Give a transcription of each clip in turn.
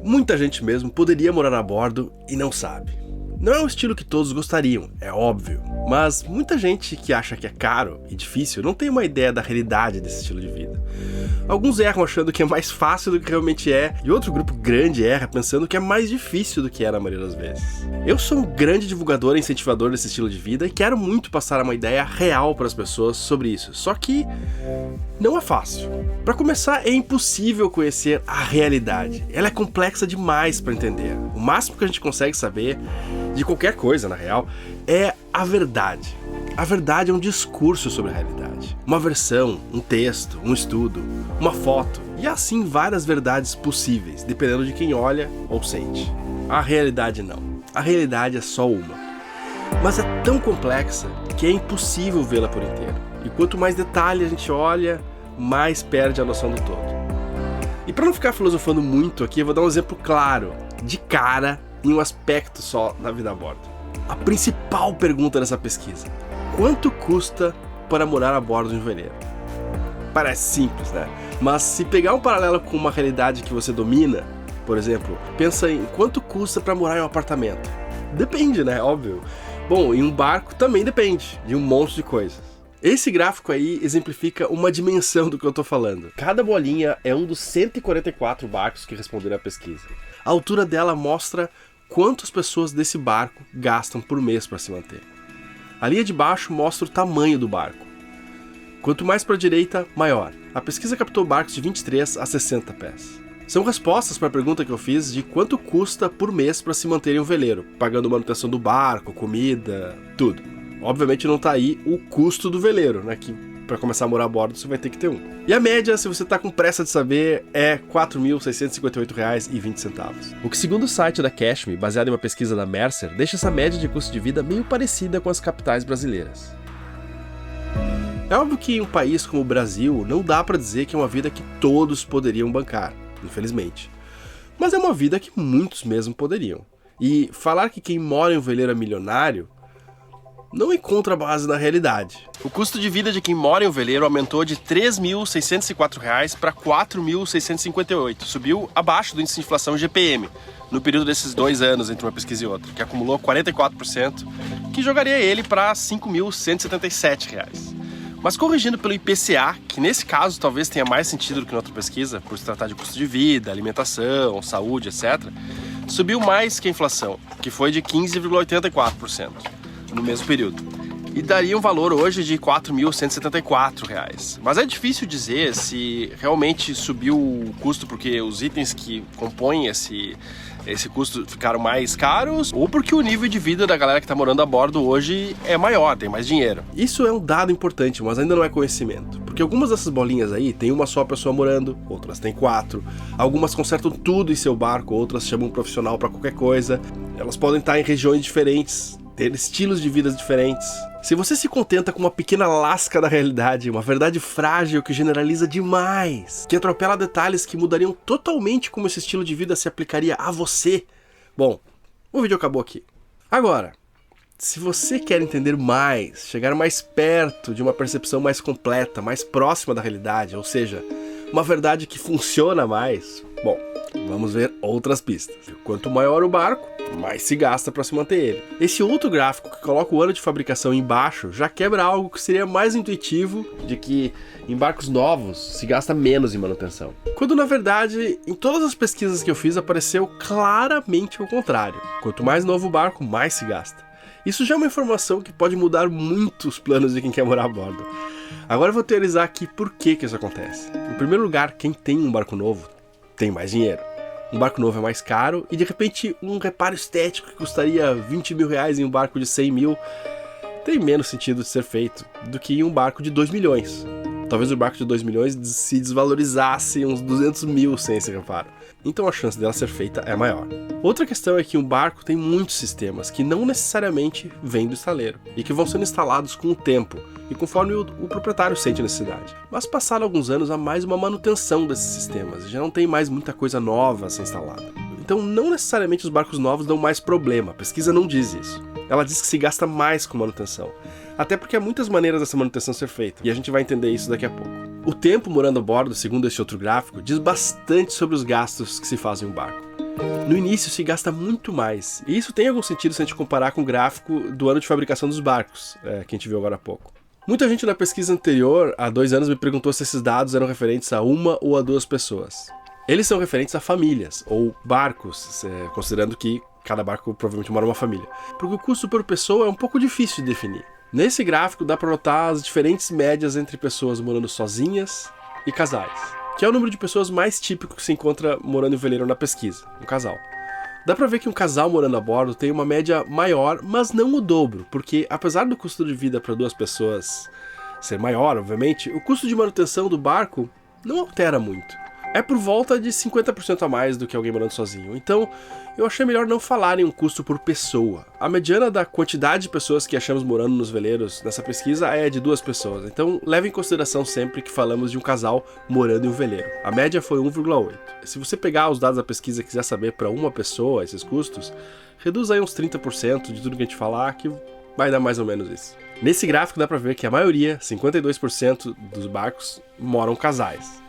muita gente mesmo, poderia morar a bordo e não sabe. Não é um estilo que todos gostariam, é óbvio, mas muita gente que acha que é caro e difícil não tem uma ideia da realidade desse estilo de vida. Alguns erram achando que é mais fácil do que realmente é, e outro grupo grande erra pensando que é mais difícil do que é na maioria das vezes. Eu sou um grande divulgador e incentivador desse estilo de vida e quero muito passar uma ideia real para as pessoas sobre isso, só que não é fácil. Para começar, é impossível conhecer a realidade, ela é complexa demais para entender. O máximo que a gente consegue saber de qualquer coisa, na real, é a verdade. A verdade é um discurso sobre a realidade. Uma versão, um texto, um estudo, uma foto, e assim várias verdades possíveis, dependendo de quem olha ou sente. A realidade não. A realidade é só uma. Mas é tão complexa que é impossível vê-la por inteiro. E quanto mais detalhe a gente olha, mais perde a noção do todo. E para não ficar filosofando muito aqui, eu vou dar um exemplo claro, de cara, em um aspecto só da vida a bordo. A principal pergunta dessa pesquisa: quanto custa para morar a bordo de um veleiro? Parece simples, né? Mas se pegar um paralelo com uma realidade que você domina, por exemplo, pensa em quanto custa para morar em um apartamento. Depende, né? Óbvio. Bom, em um barco também depende de um monte de coisas. Esse gráfico aí exemplifica uma dimensão do que eu tô falando. Cada bolinha é um dos 144 barcos que responderam à pesquisa. A altura dela mostra quantas pessoas desse barco gastam por mês para se manter. A linha de baixo mostra o tamanho do barco. Quanto mais para a direita, maior. A pesquisa captou barcos de 23 a 60 pés. São respostas para a pergunta que eu fiz de quanto custa por mês para se manter em um veleiro, pagando manutenção do barco, comida, tudo. Obviamente não tá aí o custo do veleiro, né, que para começar a morar a bordo você vai ter que ter um. E a média, se você tá com pressa de saber, é R$ 4.658,20. O que, segundo o site da Cashme, baseado em uma pesquisa da Mercer, deixa essa média de custo de vida meio parecida com as capitais brasileiras. É óbvio que em um país como o Brasil não dá para dizer que é uma vida que todos poderiam bancar, infelizmente. Mas é uma vida que muitos mesmo poderiam. E falar que quem mora em um veleiro é milionário não encontra base na realidade. O custo de vida de quem mora em um veleiro aumentou de R$ 3.604 para R$ 4.658. Subiu abaixo do índice de inflação GPM, no período desses 2 anos entre uma pesquisa e outra, que acumulou 44%, que jogaria ele para R$ 5.177. Mas corrigindo pelo IPCA, que nesse caso talvez tenha mais sentido do que na outra pesquisa, por se tratar de custo de vida, alimentação, saúde, etc., subiu mais que a inflação, que foi de 15,84%. no mesmo período. E daria um valor hoje de R$ 4.174. Mas é difícil dizer se realmente subiu o custo porque os itens que compõem esse custo ficaram mais caros ou porque o nível de vida da galera que está morando a bordo hoje é maior, tem mais dinheiro. Isso é um dado importante, mas ainda não é conhecimento. Porque algumas dessas bolinhas aí tem uma só pessoa morando, outras tem 4. Algumas consertam tudo em seu barco, outras chamam um profissional para qualquer coisa. Elas podem estar em regiões diferentes, ter estilos de vidas diferentes. Se você se contenta com uma pequena lasca da realidade, uma verdade frágil que generaliza demais, que atropela detalhes que mudariam totalmente como esse estilo de vida se aplicaria a você, bom, o vídeo acabou aqui. Agora, se você quer entender mais, chegar mais perto de uma percepção mais completa, mais próxima da realidade, ou seja, uma verdade que funciona mais, bom, vamos ver outras pistas. Quanto maior o barco, mais se gasta para se manter ele. Esse outro gráfico que coloca o ano de fabricação embaixo já quebra algo que seria mais intuitivo de que em barcos novos se gasta menos em manutenção. Quando na verdade, em todas as pesquisas que eu fiz apareceu claramente o contrário. Quanto mais novo o barco, mais se gasta. Isso já é uma informação que pode mudar muito os planos de quem quer morar a bordo. Agora eu vou teorizar aqui por que isso acontece. Em primeiro lugar, quem tem um barco novo tem mais dinheiro. Um barco novo é mais caro e de repente um reparo estético que custaria R$20 mil em um barco de 100 mil tem menos sentido de ser feito do que em um barco de 2 milhões. Talvez o barco de 2 milhões se desvalorizasse uns 200 mil sem esse reparo. Então a chance dela ser feita é maior. Outra questão é que um barco tem muitos sistemas que não necessariamente vêm do estaleiro e que vão sendo instalados com o tempo e conforme o proprietário sente necessidade. Mas passados alguns anos há mais uma manutenção desses sistemas e já não tem mais muita coisa nova a ser instalada. Então não necessariamente os barcos novos dão mais problema, a pesquisa não diz isso. Ela diz que se gasta mais com manutenção, até porque há muitas maneiras dessa manutenção ser feita, e a gente vai entender isso daqui a pouco. O tempo morando a bordo, segundo esse outro gráfico, diz bastante sobre os gastos que se fazem em um barco. No início se gasta muito mais, e isso tem algum sentido se a gente comparar com o gráfico do ano de fabricação dos barcos, que a gente viu agora há pouco. Muita gente na pesquisa anterior, há 2 anos, me perguntou se esses dados eram referentes a 1 ou a 2 pessoas. Eles são referentes a famílias, ou barcos, considerando que cada barco provavelmente mora uma família. Porque o custo por pessoa é um pouco difícil de definir. Nesse gráfico dá para notar as diferentes médias entre pessoas morando sozinhas e casais, que é o número de pessoas mais típico que se encontra morando em veleiro na pesquisa, um casal. Dá pra ver que um casal morando a bordo tem uma média maior, mas não o dobro, porque apesar do custo de vida para 2 pessoas ser maior, obviamente, o custo de manutenção do barco não altera muito. É por volta de 50% a mais do que alguém morando sozinho, então eu achei melhor não falar em um custo por pessoa. A mediana da quantidade de pessoas que achamos morando nos veleiros nessa pesquisa é de 2 pessoas, então leve em consideração sempre que falamos de um casal morando em um veleiro. A média foi 1,8. Se você pegar os dados da pesquisa e quiser saber para uma pessoa esses custos, reduz aí uns 30% de tudo que a gente falar, que vai dar mais ou menos isso. Nesse gráfico dá para ver que a maioria, 52% dos barcos, moram casais.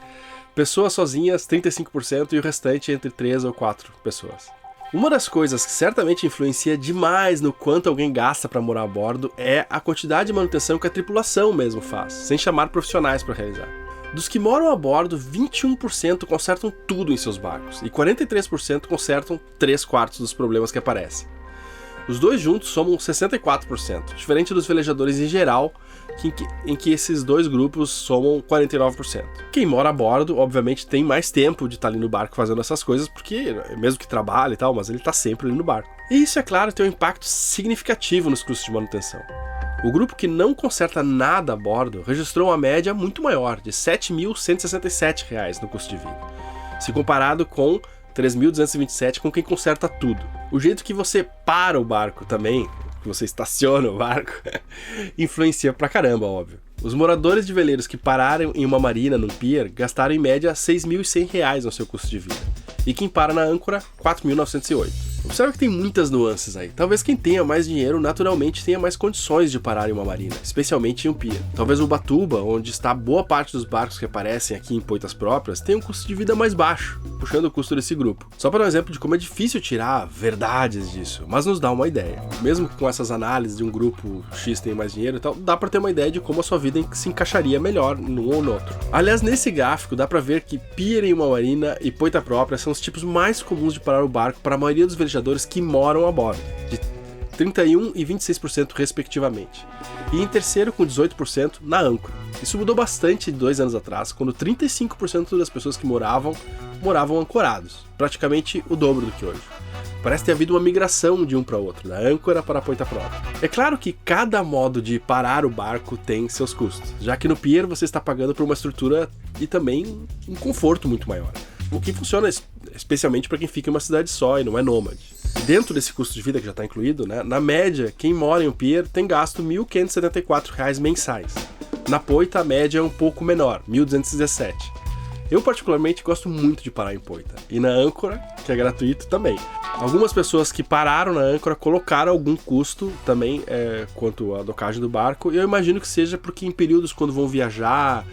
Pessoas sozinhas, 35%, e o restante entre 3 ou 4 pessoas. Uma das coisas que certamente influencia demais no quanto alguém gasta para morar a bordo é a quantidade de manutenção que a tripulação mesmo faz, sem chamar profissionais para realizar. Dos que moram a bordo, 21% consertam tudo em seus barcos, e 43% consertam 3/4 dos problemas que aparecem. Os dois juntos somam 64%, diferente dos velejadores em geral, em que esses 2 grupos somam 49%. Quem mora a bordo, obviamente, tem mais tempo de estar ali no barco fazendo essas coisas, porque mesmo que trabalhe e tal, mas ele está sempre ali no barco. E isso, é claro, tem um impacto significativo nos custos de manutenção. O grupo que não conserta nada a bordo registrou uma média muito maior, de R$ 7.167 no custo de vida, se comparado com 3.227 com quem conserta tudo. O jeito que você para o barco também, que você estaciona o barco, influencia pra caramba, óbvio. Os moradores de veleiros que pararam em uma marina, num pier, gastaram em média R$ 6.100 no seu custo de vida. E quem para na âncora, R$ 4.908. Observa que tem muitas nuances aí. Talvez quem tenha mais dinheiro naturalmente tenha mais condições de parar em uma marina, especialmente em um pier. Talvez o Ubatuba, onde está boa parte dos barcos que aparecem aqui em Poitas Próprias, tenha um custo de vida mais baixo, puxando o custo desse grupo. Só para dar um exemplo de como é difícil tirar verdades disso, mas nos dá uma ideia. Mesmo com essas análises de um grupo X tem mais dinheiro e tal, dá para ter uma ideia de como a sua vida se encaixaria melhor num ou no outro. Aliás, nesse gráfico dá para ver que pier em uma marina e Poita Própria são os tipos mais comuns de parar o barco para a maioria dos velejadores que moram a bordo, de 31% e 26% respectivamente. E em terceiro, com 18%, na âncora. Isso mudou bastante de 2 anos atrás, quando 35% das pessoas que moravam ancorados, praticamente o dobro do que hoje. Parece ter havido uma migração de um para outro, da âncora para a Poita Própria. É claro que cada modo de parar o barco tem seus custos, já que no pier você está pagando por uma estrutura e também um conforto muito maior, o que funciona especialmente para quem fica em uma cidade só e não é nômade. Dentro desse custo de vida que já está incluído, né, na média, quem mora em um pier tem gasto R$ 1.574 mensais. Na Poita, a média é um pouco menor, R$ 1.217. Eu particularmente gosto muito de parar em Poita, e na âncora, que é gratuito também. Algumas pessoas que pararam na âncora colocaram algum custo também quanto à docagem do barco, e eu imagino que seja porque em períodos quando vão viajar,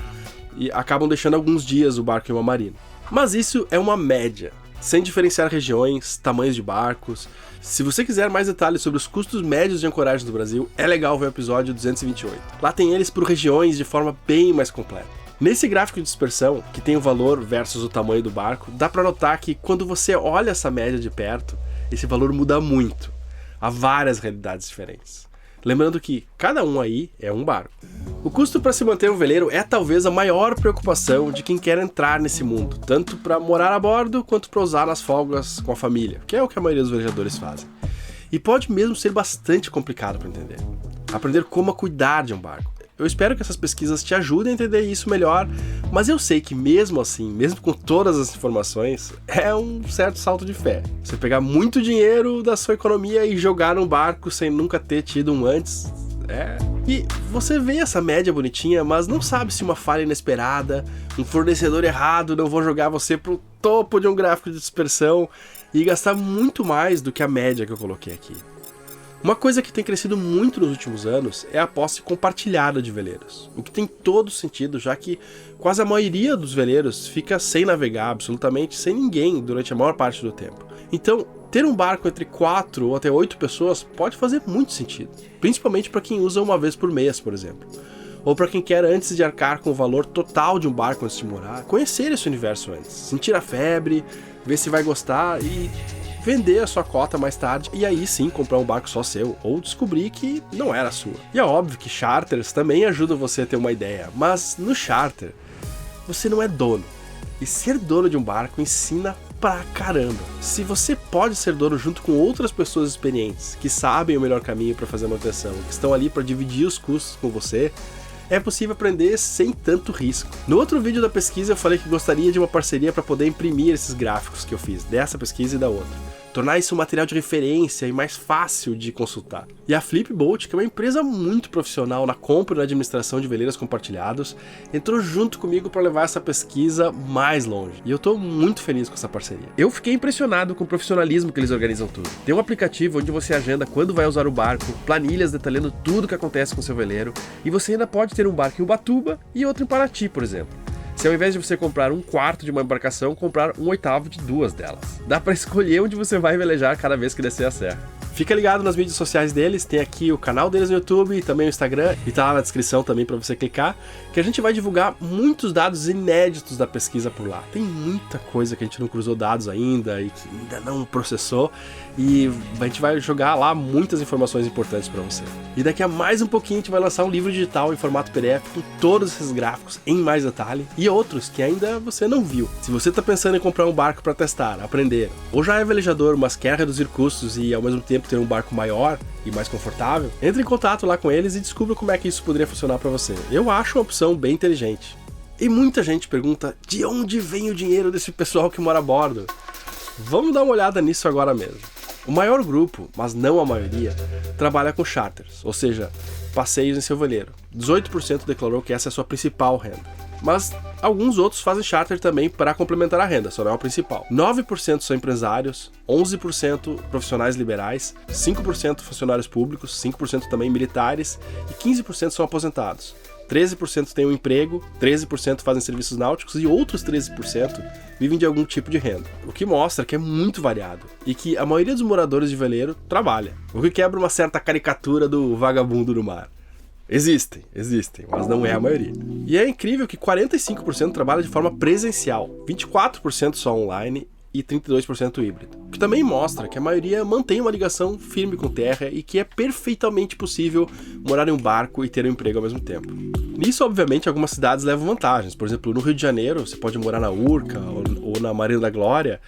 e acabam deixando alguns dias o barco em uma marina. Mas isso é uma média, sem diferenciar regiões, tamanhos de barcos. Se você quiser mais detalhes sobre os custos médios de ancoragem do Brasil, é legal ver o episódio 228. Lá tem eles por regiões de forma bem mais completa. Nesse gráfico de dispersão, que tem o valor versus o tamanho do barco, dá para notar que quando você olha essa média de perto, esse valor muda muito. Há várias realidades diferentes. Lembrando que cada um aí é um barco. O custo para se manter um veleiro é talvez a maior preocupação de quem quer entrar nesse mundo, tanto para morar a bordo quanto para usar nas folgas com a família, que é o que a maioria dos velejadores fazem. E pode mesmo ser bastante complicado para entender. Aprender como cuidar de um barco. Eu espero que essas pesquisas te ajudem a entender isso melhor, mas eu sei que mesmo assim, mesmo com todas as informações, é um certo salto de fé. Você pegar muito dinheiro da sua economia e jogar num barco sem nunca ter tido um antes, E você vê essa média bonitinha, mas não sabe se uma falha inesperada, um fornecedor errado não vão jogar você pro topo de um gráfico de dispersão e gastar muito mais do que a média que eu coloquei aqui. Uma coisa que tem crescido muito nos últimos anos é a posse compartilhada de veleiros, o que tem todo sentido, já que quase a maioria dos veleiros fica sem navegar, absolutamente sem ninguém durante a maior parte do tempo. Então, ter um barco entre 4 ou até 8 pessoas pode fazer muito sentido, principalmente para quem usa uma vez por mês, por exemplo. Ou para quem quer, antes de arcar com o valor total de um barco antes de morar, conhecer esse universo antes, sentir a febre, ver se vai gostar e vender a sua cota mais tarde e aí sim comprar um barco só seu, ou descobrir que não era sua. E é óbvio que charters também ajudam você a ter uma ideia, mas no charter você não é dono. E ser dono de um barco ensina pra caramba. Se você pode ser dono junto com outras pessoas experientes, que sabem o melhor caminho para fazer a manutenção, que estão ali para dividir os custos com você, é possível aprender sem tanto risco. No outro vídeo da pesquisa eu falei que gostaria de uma parceria para poder imprimir esses gráficos que eu fiz, dessa pesquisa e da outra. Tornar isso um material de referência e mais fácil de consultar. E a Flipboat, que é uma empresa muito profissional na compra e na administração de veleiros compartilhados, entrou junto comigo para levar essa pesquisa mais longe. E eu estou muito feliz com essa parceria. Eu fiquei impressionado com o profissionalismo que eles organizam tudo. Tem um aplicativo onde você agenda quando vai usar o barco, planilhas detalhando tudo o que acontece com o seu veleiro, e você ainda pode ter um barco em Ubatuba e outro em Paraty, por exemplo. Se ao invés de você comprar 1/4 de uma embarcação, comprar 1/8 de 2 delas. Dá pra escolher onde você vai velejar cada vez que descer a serra. Fica ligado nas mídias sociais deles, tem aqui o canal deles no YouTube e também o Instagram, e tá lá na descrição também para você clicar, que a gente vai divulgar muitos dados inéditos da pesquisa por lá. Tem muita coisa que a gente não cruzou dados ainda e que ainda não processou, e a gente vai jogar lá muitas informações importantes para você. E daqui a mais um pouquinho a gente vai lançar um livro digital em formato PDF com todos esses gráficos em mais detalhe e outros que ainda você não viu. Se você está pensando em comprar um barco para testar, aprender, ou já é velejador, mas quer reduzir custos e ao mesmo tempo ter um barco maior e mais confortável, entre em contato lá com eles e descubra como é que isso poderia funcionar para você. Eu acho uma opção bem inteligente. E muita gente pergunta de onde vem o dinheiro desse pessoal que mora a bordo. Vamos dar uma olhada nisso agora mesmo. O maior grupo, mas não a maioria, trabalha com charters, ou seja, passeios em seu veleiro. 18% declarou que essa é a sua principal renda. Mas alguns outros fazem charter também para complementar a renda, só não é o principal. 9% são empresários, 11% profissionais liberais, 5% funcionários públicos, 5% também militares e 15% são aposentados. 13% têm um emprego, 13% fazem serviços náuticos e outros 13% vivem de algum tipo de renda. O que mostra que é muito variado e que a maioria dos moradores de veleiro trabalha, o que quebra uma certa caricatura do vagabundo do mar. Existem, mas não é a maioria. E é incrível que 45% trabalha de forma presencial, 24% só online e 32% híbrido. O que também mostra que a maioria mantém uma ligação firme com terra e que é perfeitamente possível morar em um barco e ter um emprego ao mesmo tempo. Nisso, obviamente, algumas cidades levam vantagens. Por exemplo, no Rio de Janeiro, você pode morar na Urca ou na Marina da Glória.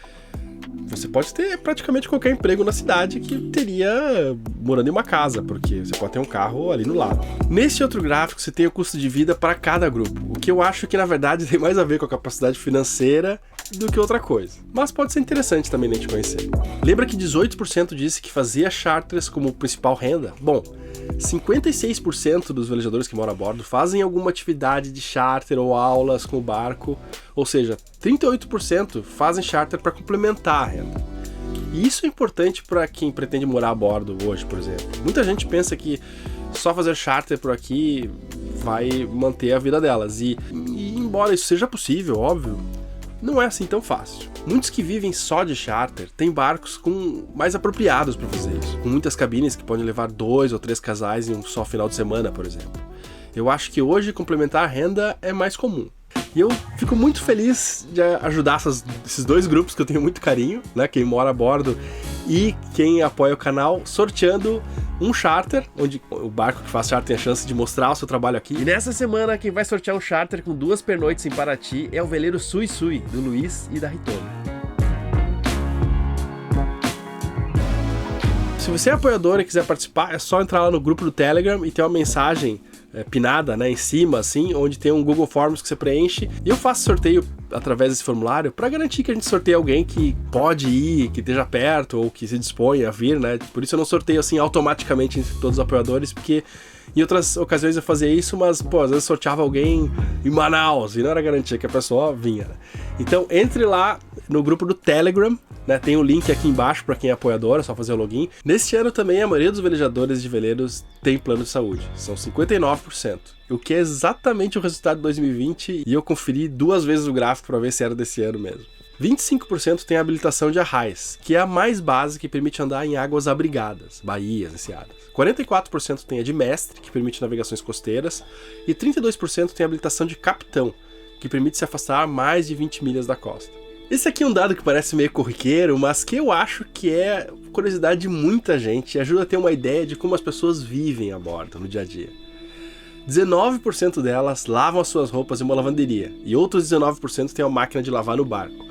Você pode ter praticamente qualquer emprego na cidade que teria morando em uma casa, porque você pode ter um carro ali no lado. Nesse outro gráfico você tem o custo de vida para cada grupo, o que eu acho que na verdade tem mais a ver com a capacidade financeira do que outra coisa. Mas pode ser interessante também a gente conhecer. Lembra que 18% disse que fazia charters como principal renda? Bom, 56% dos velejadores que moram a bordo fazem alguma atividade de charter ou aulas com o barco, ou seja, 38% fazem charter para complementar a renda. E isso é importante para quem pretende morar a bordo hoje, por exemplo. Muita gente pensa que só fazer charter por aqui vai manter a vida delas, e embora isso seja possível, óbvio, não é assim tão fácil. Muitos que vivem só de charter têm barcos mais apropriados para fazer isso, com muitas cabines que podem levar 2 ou 3 casais em um só final de semana, por exemplo. Eu acho que hoje complementar a renda é mais comum. E eu fico muito feliz de ajudar esses dois grupos que eu tenho muito carinho, né? Quem mora a bordo e quem apoia o canal, sorteando um charter, onde o barco que faz charter tem a chance de mostrar o seu trabalho aqui. E nessa semana, quem vai sortear um charter com 2 pernoites em Paraty é o veleiro Sui Sui, do Luiz e da Ritone. Se você é apoiador e quiser participar, é só entrar lá no grupo do Telegram e ter uma mensagem pinada, né, em cima, assim, onde tem um Google Forms que você preenche, e eu faço sorteio através desse formulário para garantir que a gente sorteie alguém que pode ir, que esteja perto ou que se dispõe a vir, né? Por isso eu não sorteio assim automaticamente entre todos os apoiadores, porque Em outras ocasiões eu fazia isso, mas, pô, às vezes sorteava alguém em Manaus e não era garantia que a pessoa vinha, né? Então, entre lá no grupo do Telegram, né? Tem o link aqui embaixo para quem é apoiador, é só fazer o login. Neste ano também a maioria dos velejadores de veleiros tem plano de saúde, são 59%. O que é exatamente o resultado de 2020 e eu conferi 2 vezes o gráfico para ver se era desse ano mesmo. 25% tem a habilitação de arraias, que é a mais básica e permite andar em águas abrigadas, baías, enseadas. 44% tem a de mestre, que permite navegações costeiras, e 32% tem a habilitação de capitão, que permite se afastar mais de 20 milhas da costa. Esse aqui é um dado que parece meio corriqueiro, mas que eu acho que é curiosidade de muita gente e ajuda a ter uma ideia de como as pessoas vivem a bordo no dia a dia. 19% delas lavam as suas roupas em uma lavanderia, e outros 19% têm uma máquina de lavar no barco.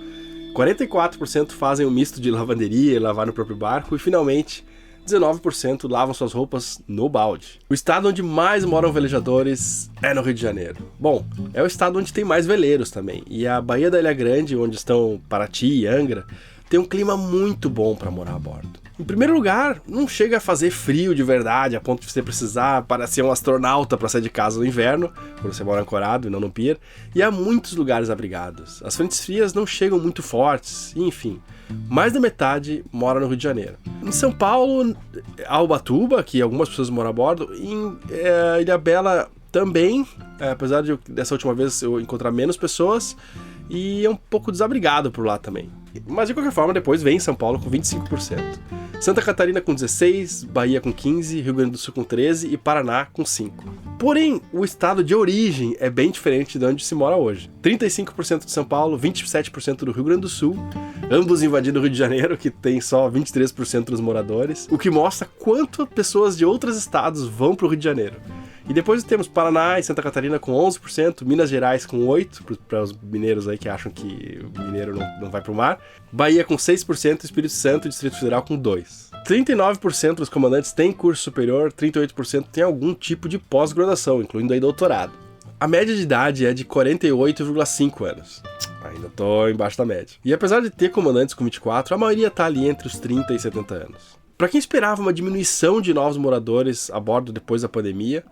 44% fazem um misto de lavanderia e lavar no próprio barco, e finalmente 19% lavam suas roupas no balde. O estado onde mais moram velejadores é no Rio de Janeiro. Bom, é o estado onde tem mais veleiros também, e a Baía da Ilha Grande, onde estão Paraty e Angra, tem um clima muito bom para morar a bordo. Em primeiro lugar, não chega a fazer frio de verdade, a ponto de você precisar parecer um astronauta para sair de casa no inverno, quando você mora ancorado e não no pier, e há muitos lugares abrigados. As frentes frias não chegam muito fortes, e, enfim, mais da metade mora no Rio de Janeiro. Em São Paulo, há Ubatuba, que algumas pessoas moram a bordo, e em Ilhabela também, apesar de dessa última vez eu encontrar menos pessoas, e é um pouco desabrigado por lá também. Mas de qualquer forma, depois vem São Paulo com 25%. Santa Catarina com 16%, Bahia com 15%, Rio Grande do Sul com 13% e Paraná com 5%. Porém, o estado de origem é bem diferente de onde se mora hoje. 35% de São Paulo, 27% do Rio Grande do Sul, ambos invadindo o Rio de Janeiro, que tem só 23% dos moradores, o que mostra quanto pessoas de outros estados vão para o Rio de Janeiro. E depois temos Paraná e Santa Catarina com 11%, Minas Gerais com 8%, para os mineiros aí que acham que o mineiro não vai para o mar, Bahia com 6%, Espírito Santo e Distrito Federal com 2%. 39% dos comandantes têm curso superior, 38% têm algum tipo de pós-graduação, incluindo aí doutorado. A média de idade é de 48,5 anos. Ainda estou embaixo da média. E apesar de ter comandantes com 24, a maioria está ali entre os 30 e 70 anos. Para quem esperava uma diminuição de novos moradores a bordo depois da pandemia,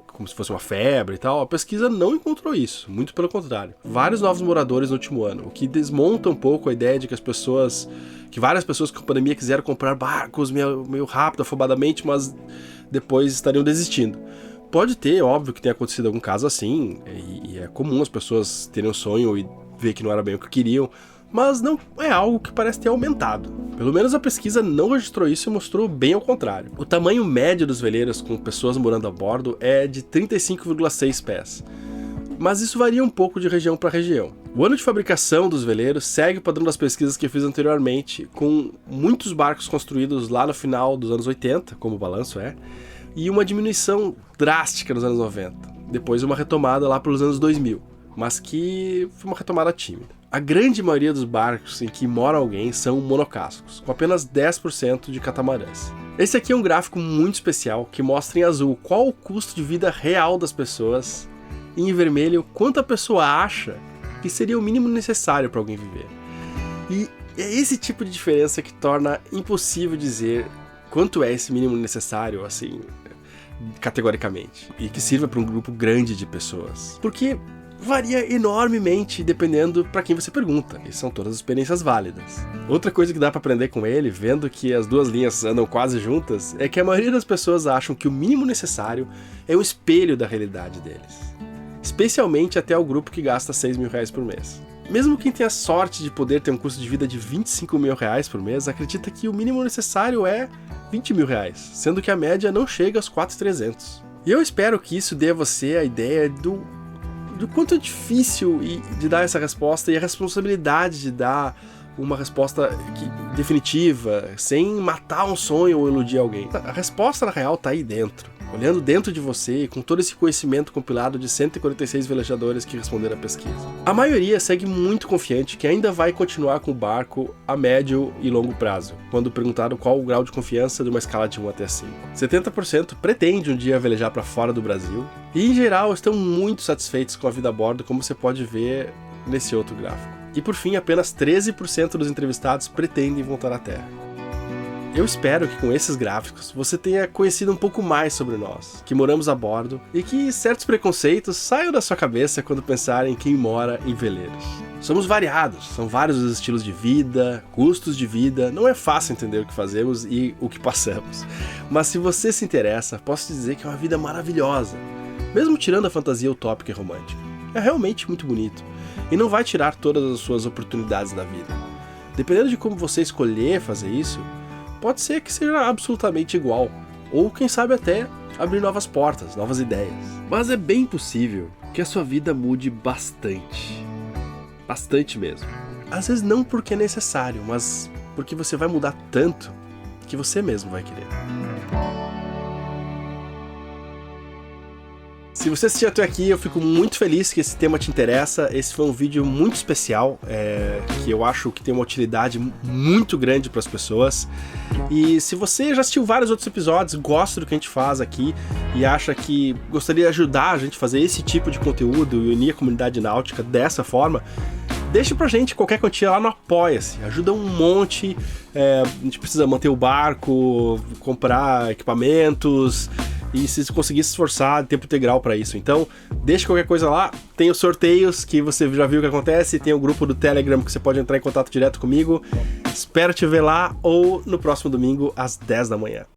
como se fosse uma febre e tal, a pesquisa não encontrou isso, muito pelo contrário. Vários novos moradores no último ano, o que desmonta um pouco a ideia de que várias pessoas com a pandemia quiseram comprar barcos meio rápido, afobadamente, mas depois estariam desistindo. Pode ter, óbvio que tenha acontecido algum caso assim, e é comum as pessoas terem um sonho e ver que não era bem o que queriam, mas não é algo que parece ter aumentado. Pelo menos a pesquisa não registrou isso e mostrou bem ao contrário. O tamanho médio dos veleiros com pessoas morando a bordo é de 35,6 pés. Mas isso varia um pouco de região para região. O ano de fabricação dos veleiros segue o padrão das pesquisas que eu fiz anteriormente, com muitos barcos construídos lá no final dos anos 80, como o balanço é, e uma diminuição drástica nos anos 90, depois uma retomada lá pelos anos 2000, mas que foi uma retomada tímida. A grande maioria dos barcos em que mora alguém são monocascos, com apenas 10% de catamarãs. Esse aqui é um gráfico muito especial que mostra em azul qual o custo de vida real das pessoas e em vermelho quanto a pessoa acha que seria o mínimo necessário para alguém viver. E é esse tipo de diferença que torna impossível dizer quanto é esse mínimo necessário, assim, categoricamente, e que sirva para um grupo grande de pessoas. Porque varia enormemente dependendo para quem você pergunta, e são todas experiências válidas. Outra coisa que dá para aprender com ele, vendo que as duas linhas andam quase juntas, é que a maioria das pessoas acham que o mínimo necessário é um espelho da realidade deles. Especialmente até o grupo que gasta R$6 mil por mês. Mesmo quem tem a sorte de poder ter um custo de vida de R$25 mil por mês, acredita que o mínimo necessário é R$20 mil, sendo que a média não chega aos 4.300. E eu espero que isso dê a você a ideia do quanto é difícil de dar essa resposta e a responsabilidade de dar uma resposta definitiva, sem matar um sonho ou iludir alguém. A resposta, na real, tá aí dentro. Olhando dentro de você, com todo esse conhecimento compilado de 146 velejadores que responderam à pesquisa. A maioria segue muito confiante que ainda vai continuar com o barco a médio e longo prazo, quando perguntado qual o grau de confiança de uma escala de 1 até 5. 70% pretende um dia velejar para fora do Brasil, e em geral estão muito satisfeitos com a vida a bordo, como você pode ver nesse outro gráfico. E por fim, apenas 13% dos entrevistados pretendem voltar à Terra. Eu espero que com esses gráficos você tenha conhecido um pouco mais sobre nós, que moramos a bordo, e que certos preconceitos saiam da sua cabeça quando pensar em quem mora em veleiros. Somos variados, são vários os estilos de vida, custos de vida, não é fácil entender o que fazemos e o que passamos. Mas se você se interessa, posso te dizer que é uma vida maravilhosa, mesmo tirando a fantasia utópica e romântica. É realmente muito bonito, e não vai tirar todas as suas oportunidades da vida. Dependendo de como você escolher fazer isso, pode ser que seja absolutamente igual, ou quem sabe até abrir novas portas, novas ideias. Mas é bem possível que a sua vida mude bastante. Bastante mesmo. Às vezes não porque é necessário, mas porque você vai mudar tanto que você mesmo vai querer. Se você assistiu até aqui, eu fico muito feliz que esse tema te interessa. Esse foi um vídeo muito especial, que eu acho que tem uma utilidade muito grande para as pessoas. E se você já assistiu vários outros episódios, gosta do que a gente faz aqui e acha que gostaria de ajudar a gente a fazer esse tipo de conteúdo e unir a comunidade náutica dessa forma, deixa pra gente qualquer quantia lá no Apoia-se, ajuda um monte, a gente precisa manter o barco, comprar equipamentos, e se conseguir se esforçar, tempo integral para isso. Então, deixa qualquer coisa lá, tem os sorteios que você já viu que acontece, tem o grupo do Telegram que você pode entrar em contato direto comigo. Espero te ver lá ou no próximo domingo às 10 da manhã.